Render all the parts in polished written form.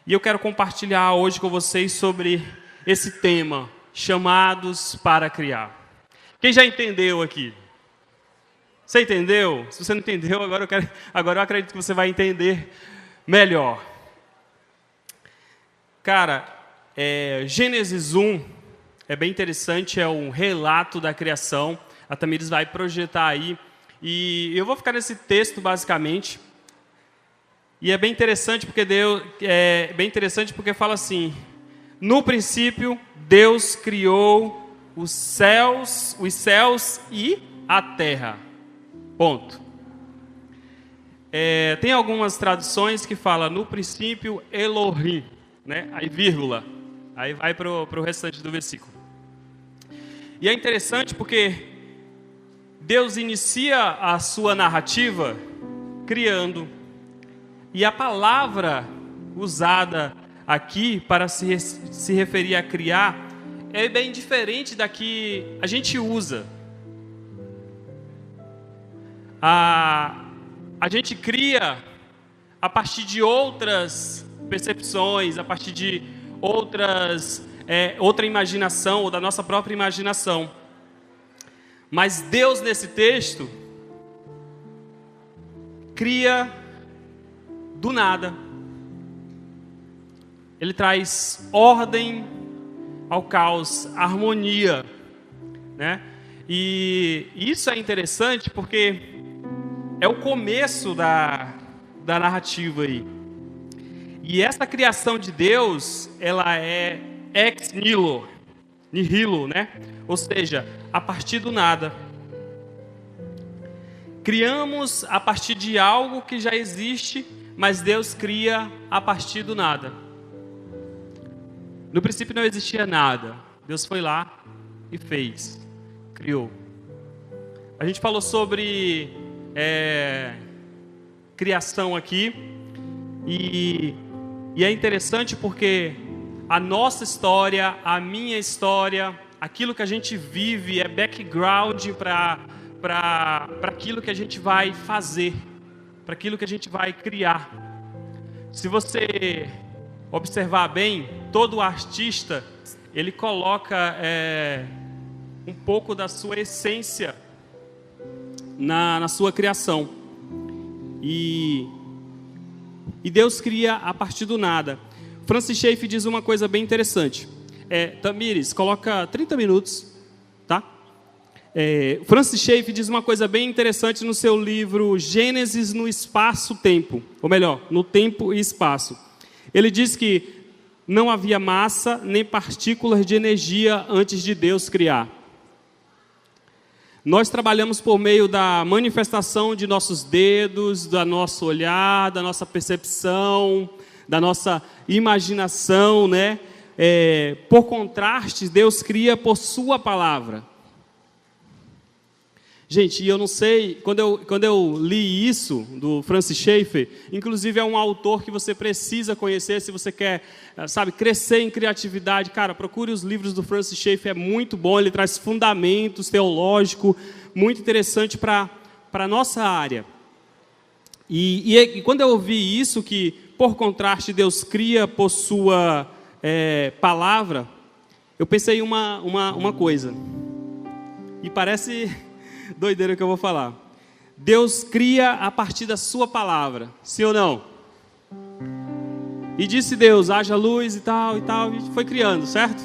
E eu quero compartilhar hoje com vocês sobre esse tema, chamados para criar. Quem já entendeu aqui? Você entendeu? Se você não entendeu, agora eu acredito que você vai entender melhor. Cara, Gênesis 1 é bem interessante, é um relato da criação. A Tamires vai projetar aí. E eu vou ficar nesse texto basicamente. E é bem interessante porque fala assim: no princípio Deus criou os céus e a terra. Ponto. Tem algumas traduções que falam no princípio Elohim, né? Aí vírgula, aí vai para o restante do versículo. E é interessante porque Deus inicia a sua narrativa criando. E a palavra usada aqui para se referir a criar é bem diferente da que a gente usa. A gente cria a partir de outras percepções, a partir de outra imaginação, ou da nossa própria imaginação. Mas Deus, nesse texto, cria do nada. Ele traz ordem ao caos, harmonia, né? E isso é interessante porque é o começo da narrativa aí. E essa criação de Deus, ela é ex nihilo, né? Ou seja, a partir do nada. Criamos a partir de algo que já existe, mas Deus cria a partir do nada. No princípio não existia nada. Deus foi lá e fez, criou. A gente falou sobre criação aqui, e é interessante porque a nossa história, a minha história, aquilo que a gente vive é background para aquilo que a gente vai fazer, para aquilo que a gente vai criar. Se você observar bem, todo artista, ele coloca um pouco da sua essência na sua criação. E Deus cria a partir do nada. Francis Schaeffer diz uma coisa bem interessante. Tamires, coloca 30 minutos, tá? Francis Schaeffer diz uma coisa bem interessante no seu livro Gênesis no Espaço-Tempo, ou melhor, no Tempo e Espaço. Ele diz que não havia massa nem partículas de energia antes de Deus criar. Nós trabalhamos por meio da manifestação de nossos dedos, do nosso olhar, da nossa percepção, da nossa imaginação, né? Por contraste, Deus cria por sua palavra. Gente, e eu não sei, quando eu li isso do Francis Schaeffer, inclusive é um autor que você precisa conhecer se você quer, crescer em criatividade. Cara, procure os livros do Francis Schaeffer, é muito bom, ele traz fundamentos teológicos, muito interessante para a nossa área. E quando eu ouvi isso, que por contraste Deus cria por sua palavra, eu pensei uma coisa, e parece doideira que eu vou falar. Deus cria a partir da sua palavra, sim ou não? E disse Deus, haja luz e tal, e foi criando, certo?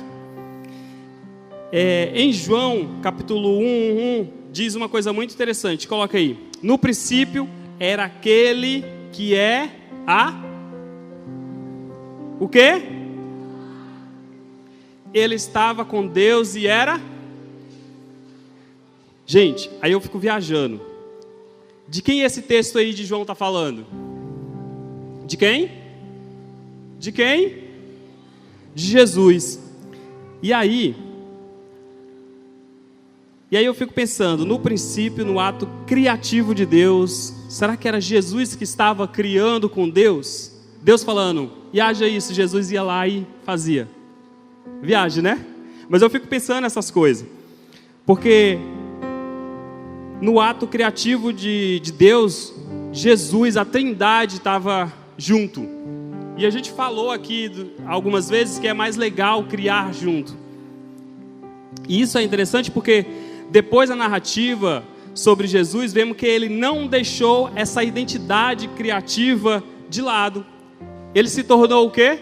Em João, capítulo 1, diz uma coisa muito interessante, coloca aí. No princípio era aquele que é o quê? Ele estava com Deus e era... Gente, aí eu fico viajando. De quem esse texto aí de João está falando? De quem? De quem? De Jesus. E aí eu fico pensando, no princípio, no ato criativo de Deus, será que era Jesus que estava criando com Deus? Deus falando, e haja isso, Jesus ia lá e fazia. Viagem, né? Mas eu fico pensando nessas coisas. Porque no ato criativo de Deus, Jesus, a Trindade estava junto. E a gente falou aqui algumas vezes que é mais legal criar junto. E isso é interessante porque depois da narrativa sobre Jesus, vemos que ele não deixou essa identidade criativa de lado. Ele se tornou o quê?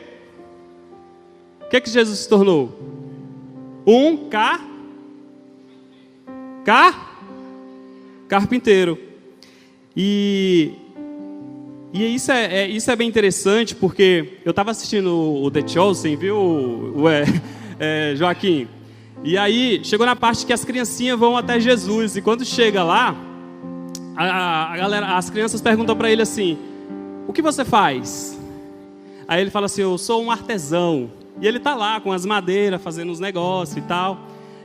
O que Jesus se tornou? Um carpinteiro. E isso é bem interessante, porque eu estava assistindo o The Chosen, viu, Joaquim? E aí, chegou na parte que as criancinhas vão até Jesus. E quando chega lá, as crianças perguntam para ele assim: o que você faz? Aí ele fala assim: eu sou um artesão. E ele está lá com as madeiras, fazendo os negócios e tal.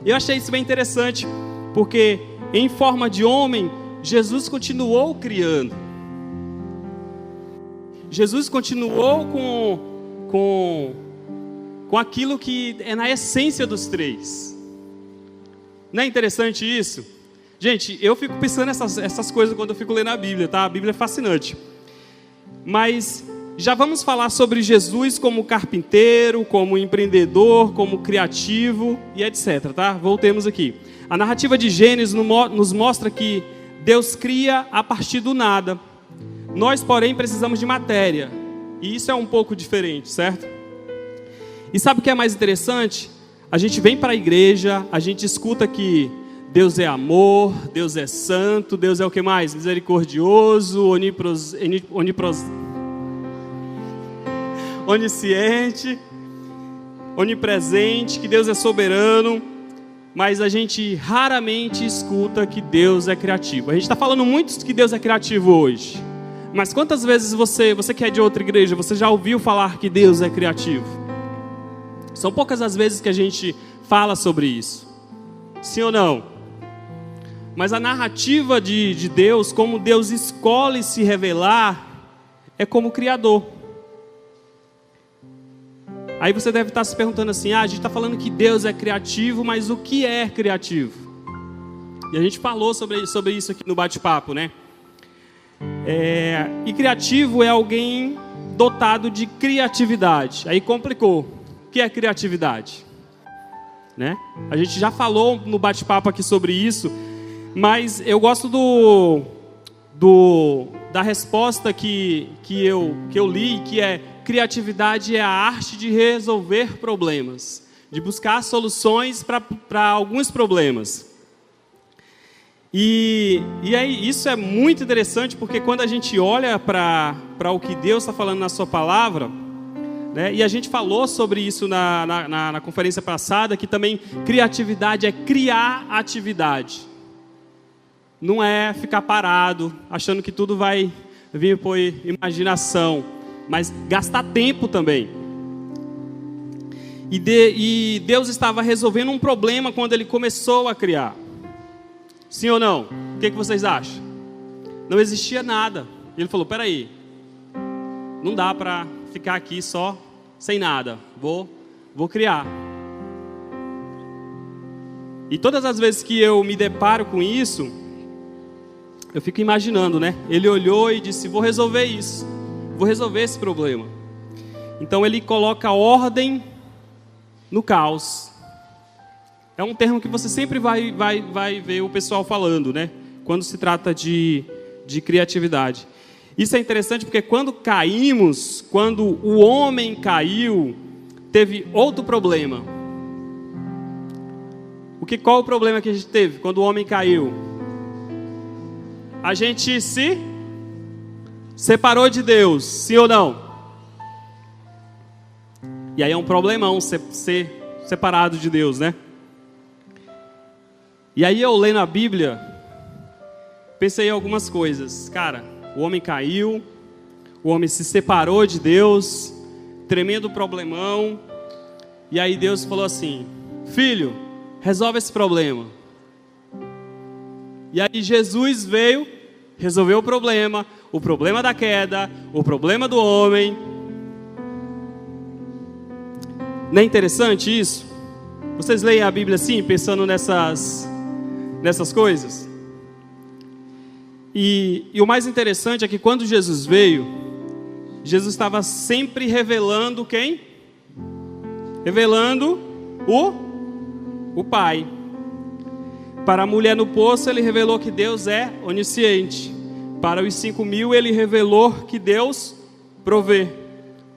E eu achei isso bem interessante, porque em forma de homem, Jesus continuou criando. Jesus continuou com aquilo que é na essência dos três. Não é interessante isso? Gente, eu fico pensando essas coisas quando eu fico lendo a Bíblia, tá? A Bíblia é fascinante. Mas já vamos falar sobre Jesus como carpinteiro, como empreendedor, como criativo e etc, tá? Voltemos aqui. A narrativa de Gênesis nos mostra que Deus cria a partir do nada. Nós, porém, precisamos de matéria. E isso é um pouco diferente, certo? E sabe o que é mais interessante? A gente vem para a igreja, a gente escuta que Deus é amor, Deus é santo, Deus é o que mais? Misericordioso, onisciente, onipresente, que Deus é soberano. Mas a gente raramente escuta que Deus é criativo. A gente está falando muito que Deus é criativo hoje. Mas quantas vezes você que é de outra igreja, você já ouviu falar que Deus é criativo? São poucas as vezes que a gente fala sobre isso. Sim ou não? Mas a narrativa de Deus, como Deus escolhe se revelar, é como Criador. Aí você deve estar se perguntando assim: a gente está falando que Deus é criativo, mas o que é criativo? E a gente falou sobre isso aqui no bate-papo, né? E criativo é alguém dotado de criatividade. Aí complicou. O que é criatividade? Né? A gente já falou no bate-papo aqui sobre isso, mas eu gosto da resposta que eu li, que é: criatividade é a arte de resolver problemas, de buscar soluções para alguns problemas. E aí, isso é muito interessante, porque quando a gente olha para o que Deus está falando na sua palavra, né, e a gente falou sobre isso na conferência passada, que também criatividade é criar atividade. Não é ficar parado, achando que tudo vai vir por imaginação, mas gastar tempo também. E Deus estava resolvendo um problema quando Ele começou a criar. Sim ou não? O que vocês acham? Não existia nada. Ele falou: peraí, não dá para ficar aqui só sem nada. Vou criar. E todas as vezes que eu me deparo com isso, eu fico imaginando, né? Ele olhou e disse: vou resolver isso. Vou resolver esse problema. Então ele coloca ordem no caos. É um termo que você sempre vai ver o pessoal falando, né? Quando se trata de criatividade. Isso é interessante porque quando o homem caiu, teve outro problema. Qual o problema que a gente teve quando o homem caiu? A gente se separou de Deus, sim ou não? E aí é um problemão ser separado de Deus, né? E aí eu lendo a Bíblia, pensei em algumas coisas. Cara, o homem caiu, o homem se separou de Deus, tremendo problemão. E aí Deus falou assim: filho, resolve esse problema. E aí Jesus veio, resolveu o problema da queda, o problema do homem. Não é interessante isso? Vocês leem a Bíblia assim, pensando nessas coisas? E o mais interessante é que quando Jesus veio, Jesus estava sempre revelando quem? Revelando o Pai. Para a mulher no poço, ele revelou que Deus é onisciente. Para os 5.000, ele revelou que Deus provê.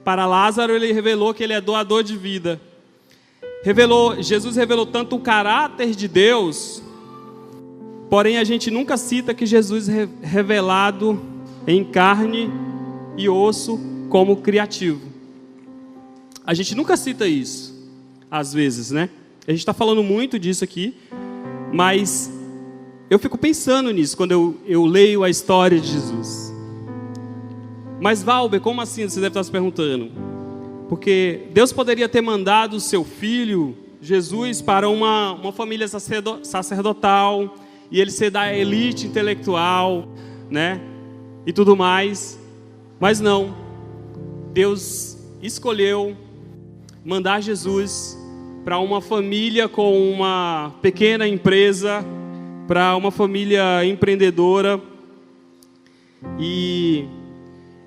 Para Lázaro, ele revelou que ele é doador de vida. Jesus revelou tanto o caráter de Deus, porém a gente nunca cita que Jesus é revelado em carne e osso como criativo. A gente nunca cita isso, às vezes, né? A gente está falando muito disso aqui, mas eu fico pensando nisso quando eu leio a história de Jesus. Mas Valber, como assim? Você deve estar se perguntando. Porque Deus poderia ter mandado o seu filho, Jesus, para uma família sacerdotal, e ele ser da elite intelectual, né? E tudo mais. Mas não. Deus escolheu mandar Jesus para uma família com uma pequena empresa, para uma família empreendedora. E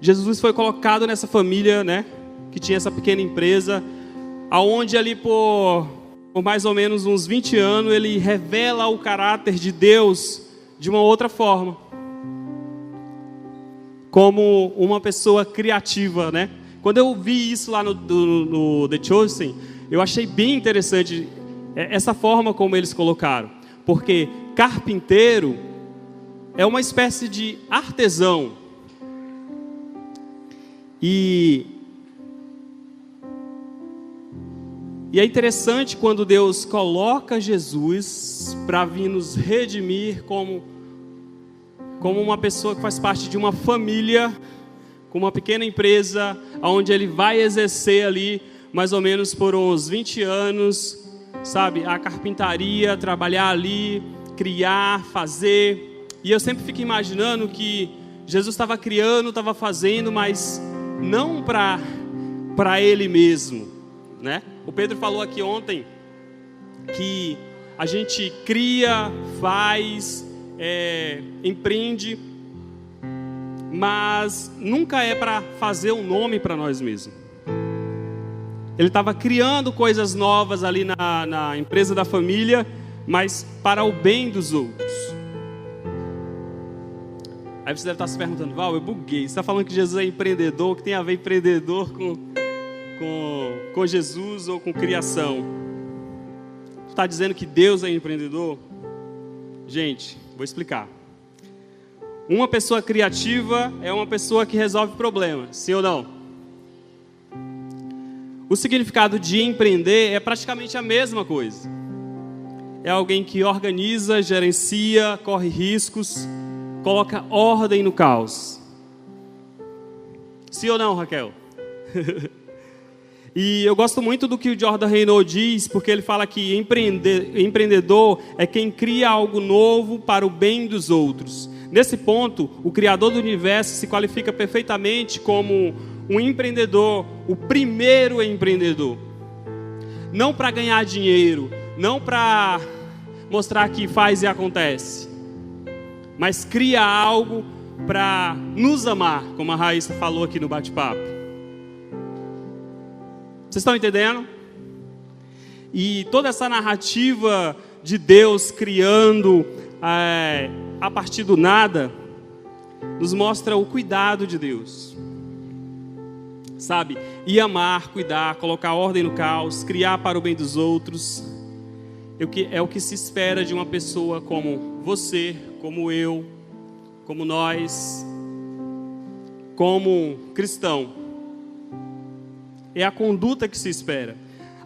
Jesus foi colocado nessa família, né, que tinha essa pequena empresa, aonde ali por mais ou menos uns 20 anos ele revela o caráter de Deus de uma outra forma, como uma pessoa criativa, né? Quando eu vi isso lá no The Chosen, eu achei bem interessante essa forma como eles colocaram, porque carpinteiro é uma espécie de artesão. E é interessante quando Deus coloca Jesus para vir nos redimir como uma pessoa que faz parte de uma família, com uma pequena empresa, onde ele vai exercer ali mais ou menos por uns 20 anos, sabe, a carpintaria, trabalhar ali, criar, fazer. E eu sempre fico imaginando que Jesus estava criando, estava fazendo, mas não para ele mesmo, né? O Pedro falou aqui ontem que a gente cria, faz, empreende, mas nunca é para fazer um nome para nós mesmos. Ele estava criando coisas novas ali na empresa da família, mas para o bem dos outros. Aí você deve estar se perguntando, Val, eu buguei. Você está falando que Jesus é empreendedor, que tem a ver empreendedor com Jesus ou com criação? Você está dizendo que Deus é empreendedor? Gente, vou explicar. Uma pessoa criativa é uma pessoa que resolve problemas, sim ou não? O significado de empreender é praticamente a mesma coisa. É alguém que organiza, gerencia, corre riscos, coloca ordem no caos. Sim ou não, Raquel? E eu gosto muito do que o Jordan Reynolds diz, porque ele fala que empreendedor é quem cria algo novo para o bem dos outros. Nesse ponto, o Criador do Universo se qualifica perfeitamente como um empreendedor, o primeiro empreendedor. Não para ganhar dinheiro, não para mostrar que faz e acontece, mas cria algo para nos amar, como a Raíssa falou aqui no bate-papo. Vocês estão entendendo? E toda essa narrativa de Deus criando a partir do nada, nos mostra o cuidado de Deus. Sabe? E amar, cuidar, colocar ordem no caos, criar para o bem dos outros. É o que se espera de uma pessoa como você, como eu, como nós, como cristão. É a conduta que se espera.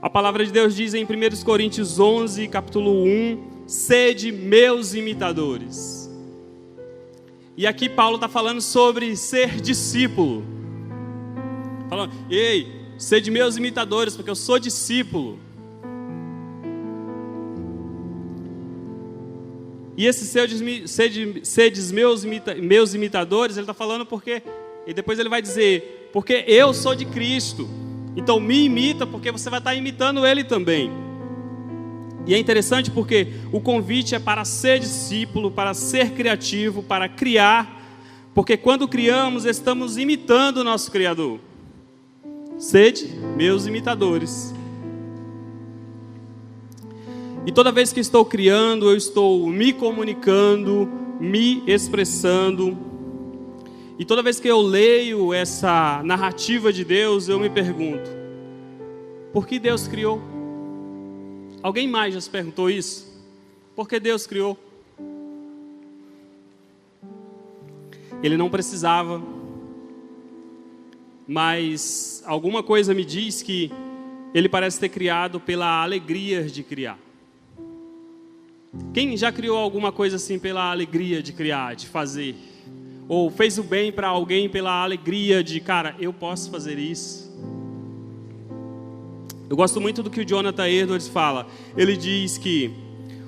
A palavra de Deus diz em 1 Coríntios 11, capítulo 1, sede meus imitadores. E aqui Paulo está falando sobre ser discípulo. Falando, ei, sede meus imitadores, porque eu sou discípulo. E esse sedes meus imitadores, ele está falando porque, e depois ele vai dizer, porque eu sou de Cristo. Então me imita, porque você vai estar imitando Ele também. E é interessante porque o convite é para ser discípulo, para ser criativo, para criar, Porque quando criamos, estamos imitando o nosso Criador. Sede meus imitadores. E toda vez que estou criando, eu estou me comunicando, me expressando. E toda vez que eu leio essa narrativa de Deus, eu me pergunto: por que Deus criou? Alguém mais já se perguntou isso? Por que Deus criou? Ele não precisava, mas alguma coisa me diz que ele parece ter criado pela alegria de criar. Quem já criou alguma coisa assim pela alegria de criar, de fazer? Ou fez o bem para alguém pela alegria de, cara, eu posso fazer isso? Eu gosto muito do que o Jonathan Edwards fala. Ele diz que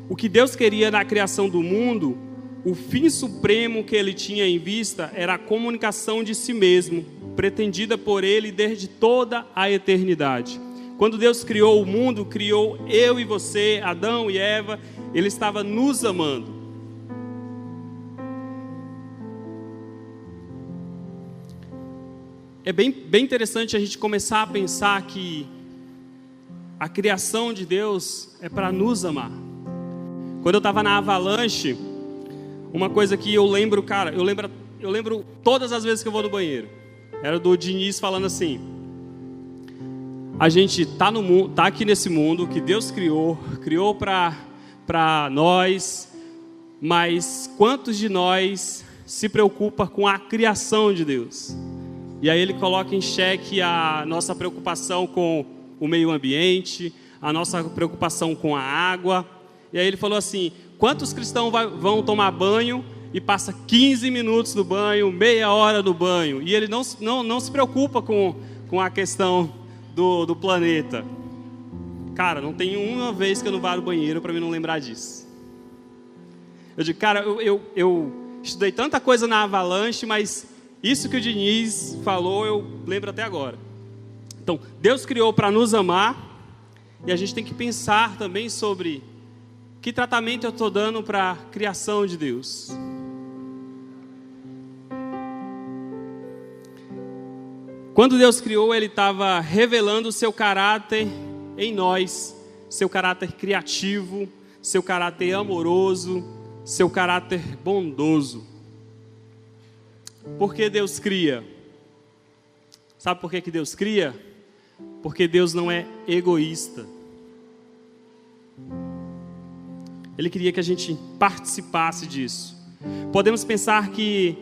o que Deus queria na criação do mundo, o fim supremo que ele tinha em vista era a comunicação de si mesmo, pretendida por ele desde toda a eternidade. Quando Deus criou o mundo, criou eu e você, Adão e Eva, Ele estava nos amando. É bem interessante a gente começar a pensar que a criação de Deus é para nos amar. Quando eu estava na Avalanche, uma coisa que eu lembro, cara, eu lembro todas as vezes que eu vou no banheiro, era do Diniz falando assim: a gente tá aqui nesse mundo que Deus criou para nós, mas quantos de nós se preocupa com a criação de Deus? E aí ele coloca em xeque a nossa preocupação com o meio ambiente, a nossa preocupação com a água. E aí ele falou assim: quantos cristãos vão tomar banho e passa 15 minutos no banho, meia hora no banho, e ele não se preocupa com a questão do planeta? Cara, não tem uma vez que eu não vá no banheiro para mim não lembrar disso. Eu digo, cara, eu estudei tanta coisa na Avalanche, mas isso que o Diniz falou eu lembro até agora. Então, Deus criou para nos amar, e a gente tem que pensar também sobre que tratamento eu estou dando para a criação de Deus. Quando Deus criou, Ele estava revelando o seu caráter em nós, seu caráter criativo, seu caráter amoroso, seu caráter bondoso. Por que Deus cria? Sabe por que Deus cria? Porque Deus não é egoísta. Ele queria que a gente participasse disso. Podemos pensar que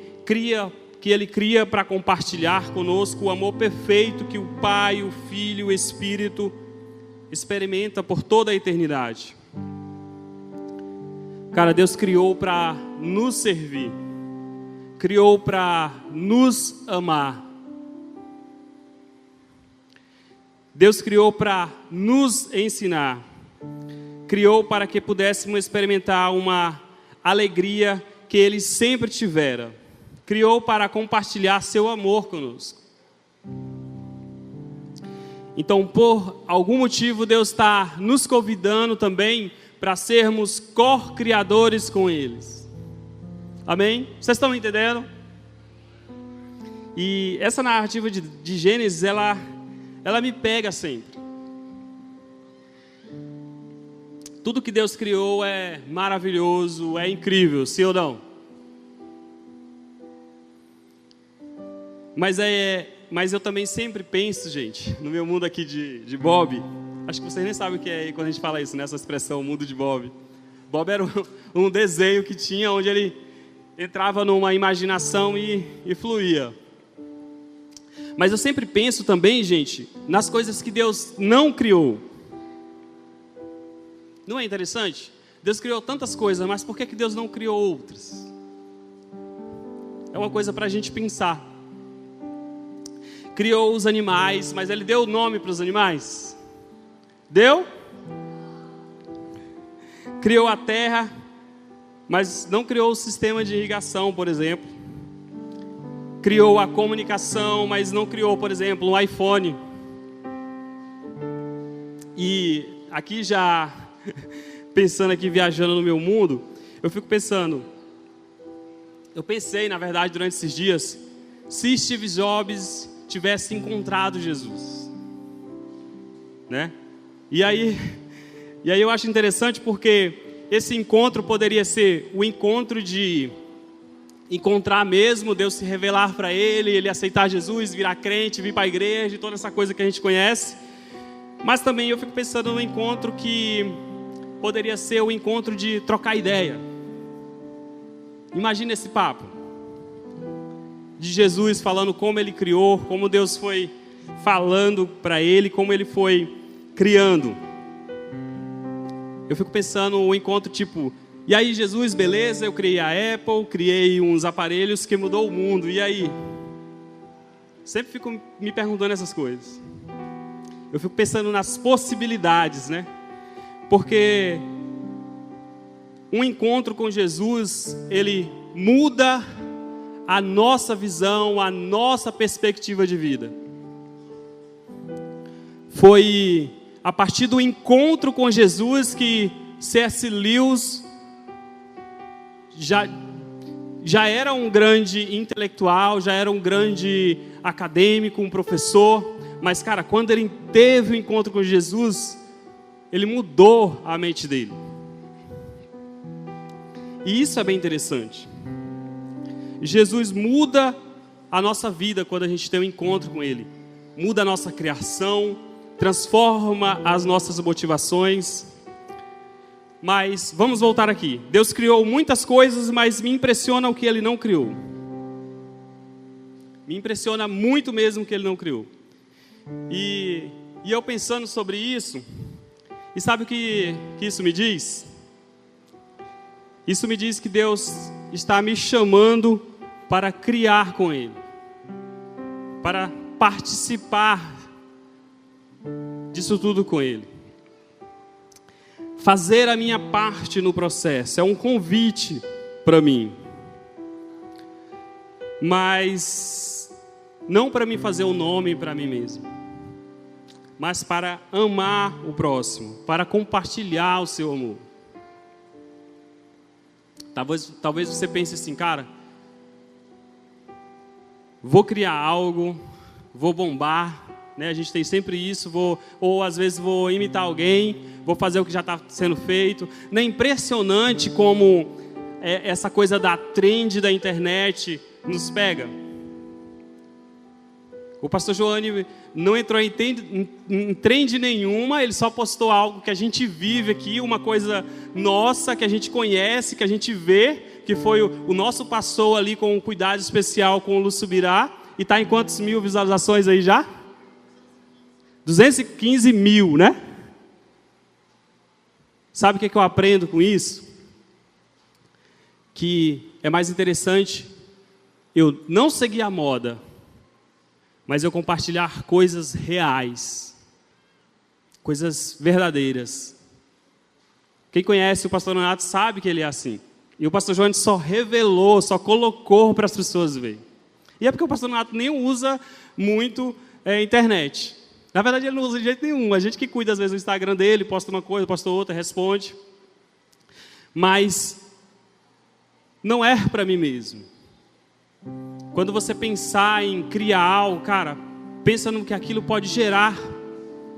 Ele cria para compartilhar conosco o amor perfeito que o Pai, o Filho e o Espírito experimenta por toda a eternidade. Cara, Deus criou para nos servir, criou para nos amar. Deus criou para nos ensinar, criou para que pudéssemos experimentar uma alegria que Ele sempre tivera, criou para compartilhar seu amor conosco. Então, por algum motivo, Deus está nos convidando também para sermos co-criadores com eles. Amém? Vocês estão entendendo? E essa narrativa de Gênesis, ela me pega sempre. Tudo que Deus criou é maravilhoso, é incrível, sim ou não? Mas eu também sempre penso, gente, no meu mundo aqui de Bob. Acho que vocês nem sabem o que é quando a gente fala isso, né? Essa expressão, mundo de Bob. Bob era um desenho que tinha, onde ele entrava numa imaginação e fluía. Mas eu sempre penso também, gente, nas coisas que Deus não criou. Não é interessante? Deus criou tantas coisas, mas por que Deus não criou outras? É uma coisa para a gente pensar. Criou os animais, mas Ele deu nome para os animais? Deu? Criou a terra, mas não criou o sistema de irrigação, por exemplo. Criou a comunicação, mas não criou, por exemplo, um iPhone. E aqui já, pensando aqui, viajando no meu mundo, eu fico pensando, Eu pensei, na verdade, durante esses dias, se Steve Jobs tivesse encontrado Jesus, né? E aí eu acho interessante porque esse encontro poderia ser o encontro de encontrar mesmo, Deus se revelar para ele aceitar Jesus, virar crente, vir para a igreja, toda essa coisa que a gente conhece. Mas também eu fico pensando no encontro que poderia ser o encontro de trocar ideia. Imagina esse papo de Jesus falando como ele criou, como Deus foi falando para ele, como ele foi criando. Eu fico pensando um encontro tipo, e aí Jesus, beleza, eu criei a Apple, criei uns aparelhos que mudou o mundo, e aí? Sempre fico me perguntando essas coisas. Eu fico pensando nas possibilidades, né? Porque um encontro com Jesus, ele muda a nossa visão, a nossa perspectiva de vida. Foi a partir do encontro com Jesus que C.S. Lewis já era um grande intelectual, já era um grande acadêmico, um professor, mas cara, quando ele teve o encontro com Jesus, ele mudou a mente dele. E isso é bem interessante. Jesus muda a nossa vida quando a gente tem um encontro com ele. Muda a nossa criação, transforma as nossas motivações. Mas vamos voltar aqui. Deus criou muitas coisas, mas me impressiona o que ele não criou. Me impressiona muito mesmo o que ele não criou. E eu pensando sobre isso, e sabe o que isso me diz? Isso me diz que Deus está me chamando para criar com Ele, para participar disso tudo com Ele, fazer a minha parte no processo. É um convite para mim, mas não para mim fazer um nome para mim mesmo, mas para amar o próximo, para compartilhar o seu amor. Talvez você pense assim, cara, vou criar algo, vou bombar, né? A gente tem sempre isso, ou às vezes vou imitar alguém, vou fazer o que já está sendo feito. Não é impressionante como essa coisa da trend da internet nos pega? O pastor Joane não entrou em trend nenhuma, ele só postou algo que a gente vive aqui, uma coisa nossa, que a gente conhece, que a gente vê, que foi o nosso pastor ali com um cuidado especial com o Lúcio Birá, e está em quantos mil visualizações aí já? 215 mil, né? Sabe o que eu aprendo com isso? Que é mais interessante eu não seguir a moda, mas eu compartilhar coisas reais, coisas verdadeiras. Quem conhece o pastor Renato sabe que ele é assim. E o pastor João só revelou, só colocou para as pessoas verem. E é porque o pastor Renato nem usa muito internet. Na verdade, ele não usa de jeito nenhum. A gente que cuida, às vezes, do Instagram dele, posta uma coisa, posta outra, responde. Mas não é para mim mesmo. Quando você pensar em criar algo, cara, pensa no que aquilo pode gerar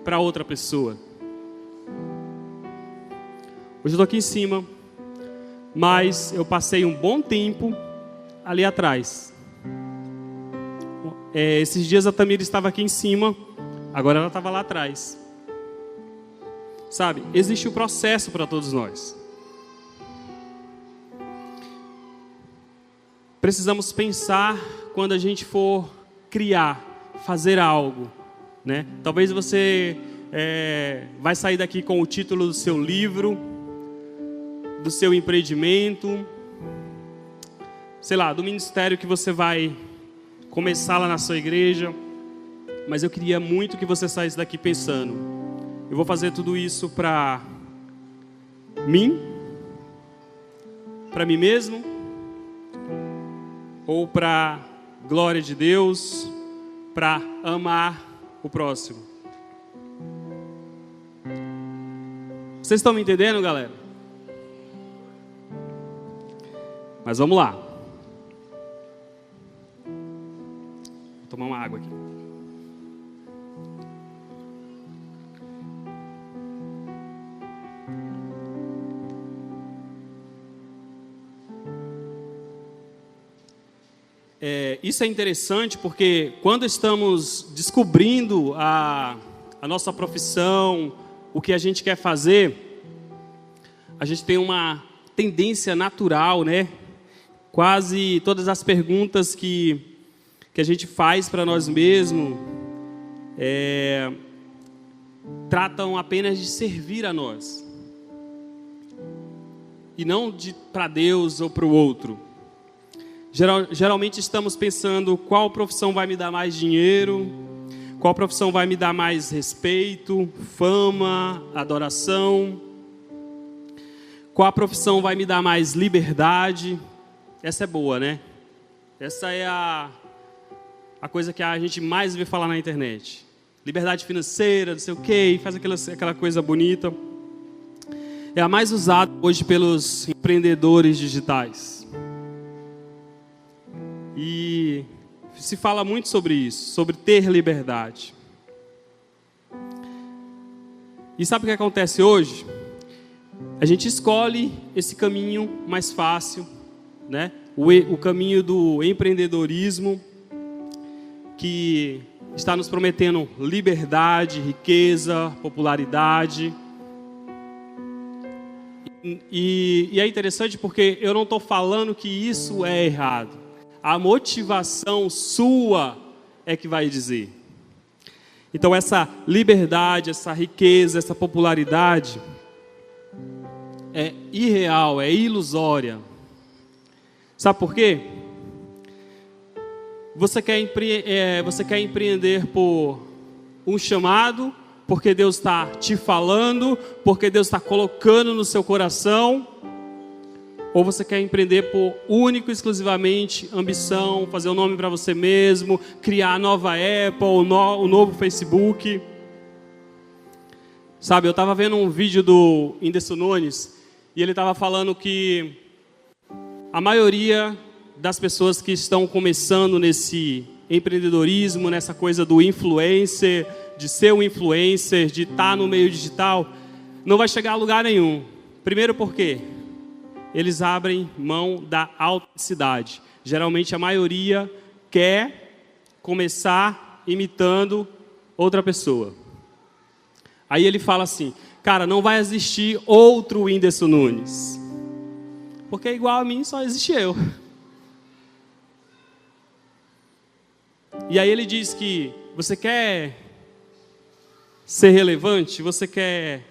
para outra pessoa. Hoje eu estou aqui em cima, mas eu passei um bom tempo ali atrás. Esses dias a Tamira estava aqui em cima, agora ela estava lá atrás. Sabe, existe um processo para todos nós. Precisamos pensar quando a gente for criar, fazer algo, né? Talvez você vai sair daqui com o título do seu livro, do seu empreendimento, sei lá, do ministério que você vai começar lá na sua igreja. Mas eu queria muito que você saísse daqui pensando, eu vou fazer tudo isso para mim mesmo, ou para glória de Deus, para amar o próximo. Vocês estão me entendendo, galera? Mas vamos lá. tomar uma água aqui. Isso é interessante porque quando estamos descobrindo a nossa profissão, o que a gente quer fazer, a gente tem uma tendência natural, né? Quase todas as perguntas que a gente faz para nós mesmos tratam apenas de servir a nós e não para Deus ou para o outro. Geralmente estamos pensando qual profissão vai me dar mais dinheiro, qual profissão vai me dar mais respeito, fama, adoração, qual profissão vai me dar mais liberdade. Essa é boa, né? Essa é a coisa que a gente mais vê falar na internet. Liberdade financeira, não sei o quê, faz aquela coisa bonita. É a mais usada hoje pelos empreendedores digitais. E se fala muito sobre isso, sobre ter liberdade. E sabe o que acontece hoje? A gente escolhe esse caminho mais fácil, né? O caminho do empreendedorismo, que está nos prometendo liberdade, riqueza, popularidade. E é interessante porque eu não estou falando que isso é errado. A motivação sua é que vai dizer. Então essa liberdade, essa riqueza, essa popularidade é irreal, é ilusória. Sabe por quê? Você quer empreender por um chamado, porque Deus está te falando, porque Deus está colocando no seu coração, ou você quer empreender por único e exclusivamente ambição, fazer um nome para você mesmo, criar a nova Apple, o novo Facebook. Sabe, eu estava vendo um vídeo do Whindersson Nunes, e ele estava falando que a maioria das pessoas que estão começando nesse empreendedorismo, nessa coisa do influencer, de ser um influencer, de estar no meio digital, não vai chegar a lugar nenhum. Primeiro porque eles abrem mão da autenticidade. Geralmente a maioria quer começar imitando outra pessoa. Aí ele fala assim, cara, não vai existir outro Whindersson Nunes. Porque igual a mim só existe eu. E aí ele diz que você quer ser relevante, você quer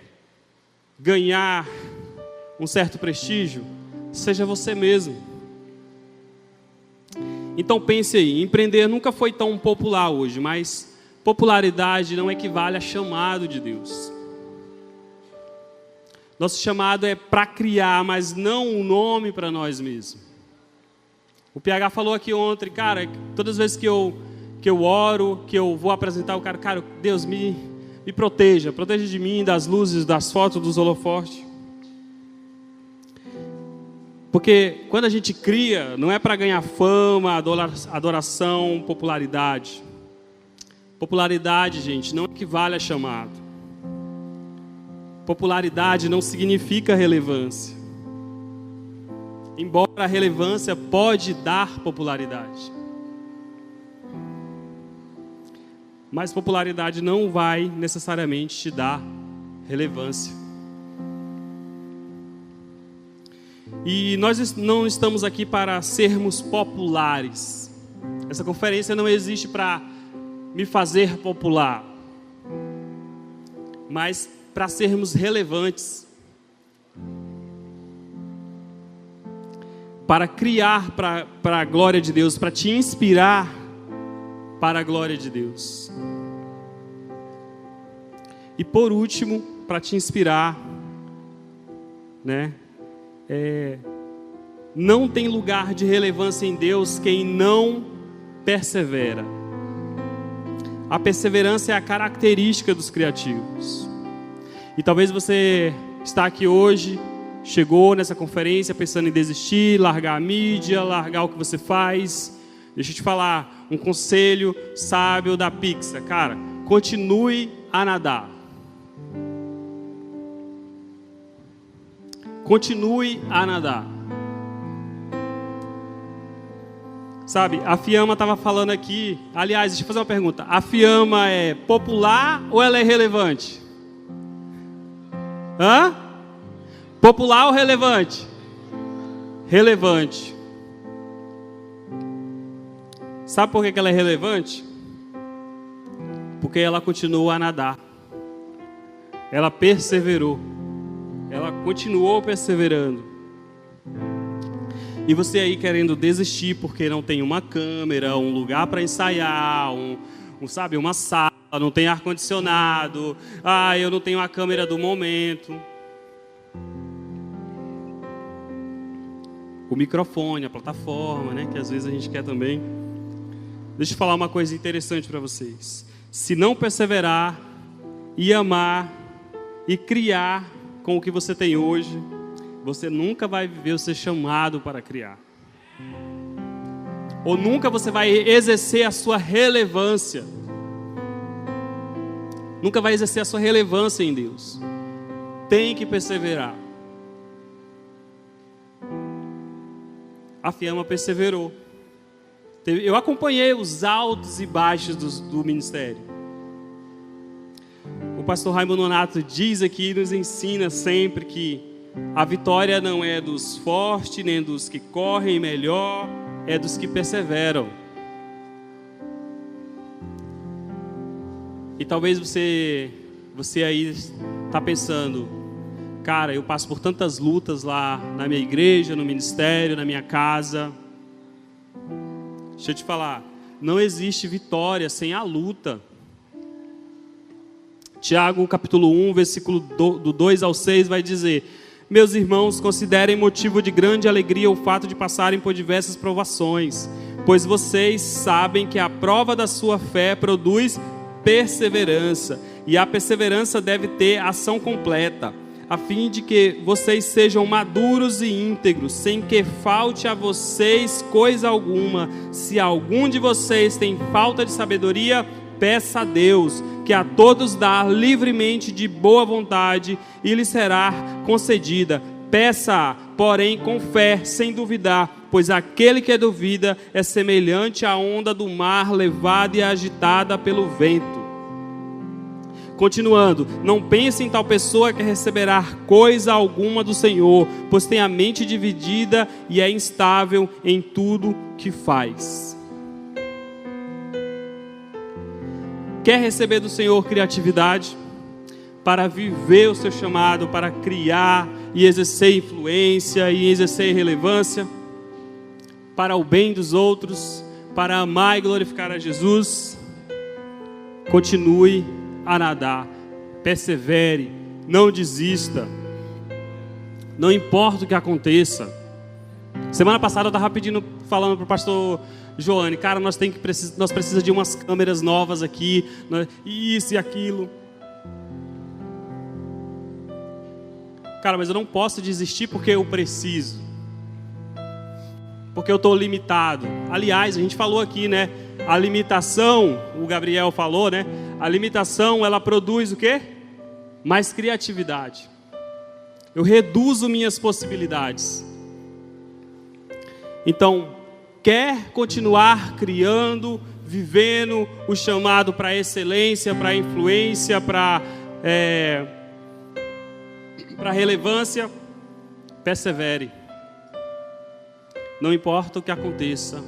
ganhar um certo prestígio, seja você mesmo. Então pense aí, empreender nunca foi tão popular hoje, mas popularidade não equivale a chamado de Deus. Nosso chamado é para criar, mas não um nome para nós mesmos. O PH falou aqui ontem, cara, todas as vezes que eu oro, que eu vou apresentar o cara, Deus me proteja de mim, das luzes, das fotos, dos holofotes. Porque quando a gente cria, não é para ganhar fama, adoração, popularidade. Popularidade, gente, não equivale a chamado. Popularidade não significa relevância. Embora a relevância pode dar popularidade. Mas popularidade não vai necessariamente te dar relevância. E nós não estamos aqui para sermos populares. Essa conferência não existe para me fazer popular, mas para sermos relevantes. Para criar para a glória de Deus, para te inspirar para a glória de Deus. E por último, para te inspirar, né? Não tem lugar de relevância em Deus quem não persevera. A perseverança é a característica dos criativos. E talvez você está aqui hoje, chegou nessa conferência pensando em desistir, largar a mídia, largar o que você faz, Deixa eu te falar, um conselho sábio da Pixar. Cara, continue a nadar. Continue a nadar. Sabe, a Fiamma estava falando aqui. Aliás, deixa eu fazer uma pergunta. A Fiamma é popular ou ela é relevante? Hã? Popular ou relevante? Relevante. Sabe por que ela é relevante? Porque ela continuou a nadar. Ela perseverou. Ela continuou perseverando. E você aí querendo desistir porque não tem uma câmera, um lugar para ensaiar, sabe, uma sala, não tem ar-condicionado. Eu não tenho a câmera do momento. O microfone, a plataforma, né, que às vezes a gente quer também. Deixa eu falar uma coisa interessante para vocês. Se não perseverar e amar e criar com o que você tem hoje, você nunca vai viver o seu chamado para criar. Ou nunca você vai exercer a sua relevância. Nunca vai exercer a sua relevância em Deus. Tem que perseverar. A Fiamma perseverou. Eu acompanhei os altos e baixos do ministério. O pastor Raimundo Nonato diz aqui, nos ensina sempre que a vitória não é dos fortes, nem dos que correm melhor, é dos que perseveram. E talvez você aí está pensando, cara, eu passo por tantas lutas lá na minha igreja, no ministério, na minha casa. Deixa eu te falar, não existe vitória sem a luta. Tiago, capítulo 1, versículo do 2 ao 6 vai dizer: meus irmãos, considerem motivo de grande alegria o fato de passarem por diversas provações, pois vocês sabem que a prova da sua fé produz perseverança, e a perseverança deve ter ação completa, a fim de que vocês sejam maduros e íntegros, sem que falte a vocês coisa alguma. Se algum de vocês tem falta de sabedoria, peça a Deus, que a todos dá livremente de boa vontade, e lhe será concedida. Peça, porém, com fé, sem duvidar, pois aquele que duvida é semelhante à onda do mar, levada e agitada pelo vento. Continuando, não pense em tal pessoa que receberá coisa alguma do Senhor, pois tem a mente dividida e é instável em tudo que faz. Quer receber do Senhor criatividade para viver o seu chamado, para criar e exercer influência e exercer relevância para o bem dos outros, para amar e glorificar a Jesus? Continue a nadar, persevere, não desista, não importa o que aconteça. Semana passada eu estava falando para o pastor Joane, cara, nós precisamos de umas câmeras novas aqui, isso e aquilo. Cara, mas eu não posso desistir porque eu preciso, porque eu estou limitado. Aliás, a gente falou aqui, né? A limitação, o Gabriel falou, né? A limitação, ela produz o quê? Mais criatividade. Eu reduzo minhas possibilidades. Então, quer continuar criando, vivendo o chamado para excelência, para influência, para relevância? Persevere. Não importa o que aconteça,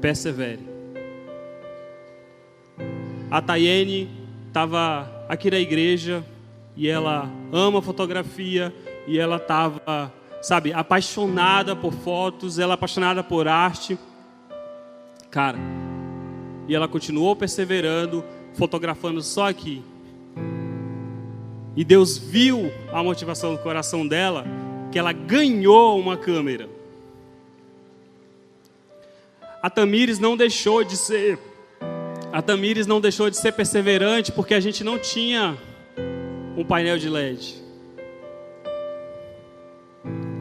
persevere. A Tayene estava aqui na igreja e ela ama fotografia e ela estava, sabe, apaixonada por fotos, ela apaixonada por arte. Cara, e ela continuou perseverando, fotografando só aqui. E Deus viu a motivação do coração dela, que ela ganhou uma câmera. A Tamires não deixou de ser perseverante porque a gente não tinha um painel de LED.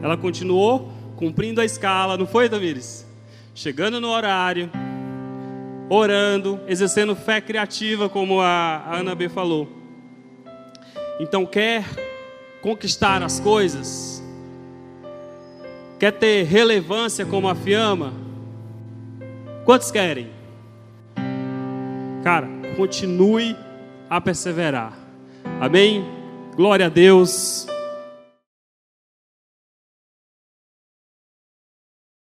Ela continuou cumprindo a escala, não foi, Tamires? chegando no horário, orando, exercendo fé criativa, como a Ana B falou. Então, quer conquistar as coisas? Quer ter relevância como a Fiamma? Quantos querem? Cara, continue a perseverar. Amém? Glória a Deus.